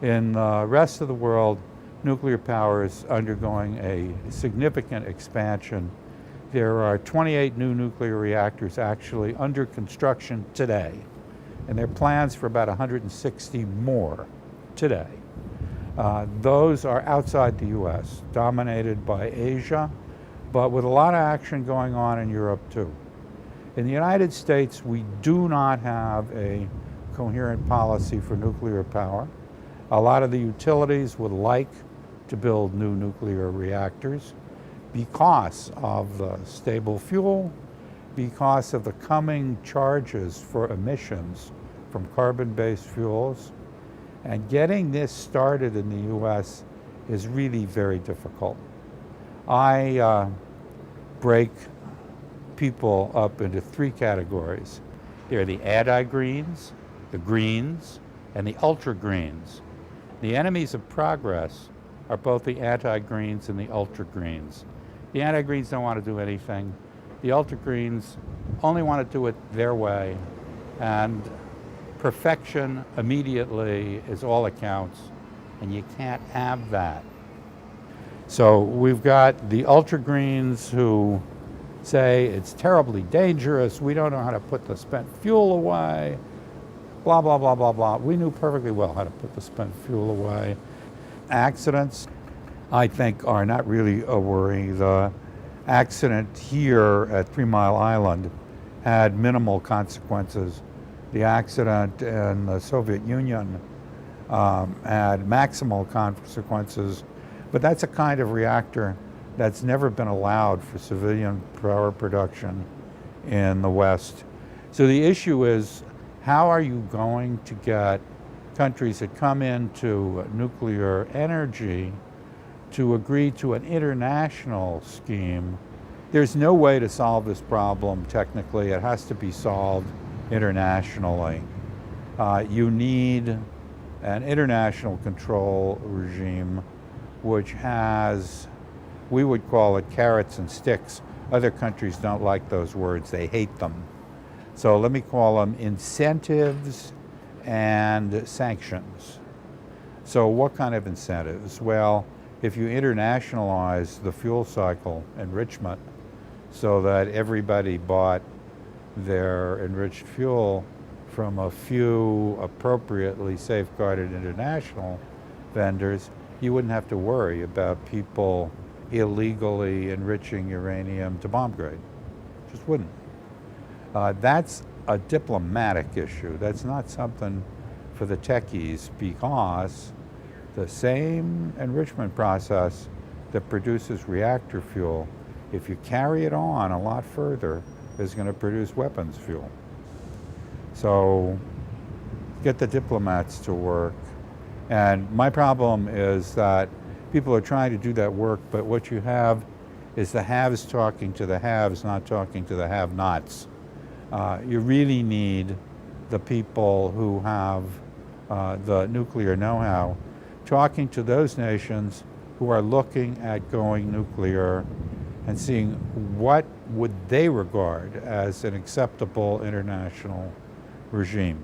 In the rest of the world, nuclear power is undergoing a significant expansion. There are 28 new nuclear reactors actually under construction today, and there are plans for about 160 more today. Those are outside the US, dominated by Asia, but with a lot of action going on in Europe too. In the United States, we do not have a coherent policy for nuclear power. A lot of the utilities would like to build new nuclear reactors because of the stable fuel, because of the coming charges for emissions from carbon-based fuels. And getting this started in the US is really very difficult. I break people up into three categories. They're the anti-greens, the greens, and the ultra-greens. The enemies of progress are both the anti-greens and the ultra-greens. The anti-greens don't want to do anything. The ultra-greens only want to do it their way, and perfection immediately is all that counts, and you can't have that. So we've got the ultra-greens who say it's terribly dangerous, we don't know how to put the spent fuel away, blah, blah, blah, blah, blah. We knew perfectly well how to put the spent fuel away. Accidents, I think, are not really a worry. The accident here at 3 Mile Island had minimal consequences. The accident in the Soviet Union had maximal consequences, but that's a kind of reactor that's never been allowed for civilian power production in the West. So the issue is, how are you going to get countries that come into nuclear energy to agree to an international scheme? There's no way to solve this problem technically. It has to be solved internationally. You need an international control regime which has, we would call it carrots and sticks. Other countries don't like those words, they hate them. So let me call them incentives and sanctions. So what kind of incentives? Well, if you internationalize the fuel cycle enrichment so that everybody bought their enriched fuel from a few appropriately safeguarded international vendors, you wouldn't have to worry about people illegally enriching uranium to bomb grade. Just wouldn't. That's a diplomatic issue. That's not something for the techies, because the same enrichment process that produces reactor fuel, if you carry it on a lot further, is going to produce weapons fuel. So get the diplomats to work. And my problem is that people are trying to do that work, but what you have is the haves talking to the haves, not talking to the have-nots. You really need the people who have the nuclear know-how talking to those nations who are looking at going nuclear and seeing what would they regard as an acceptable international regime.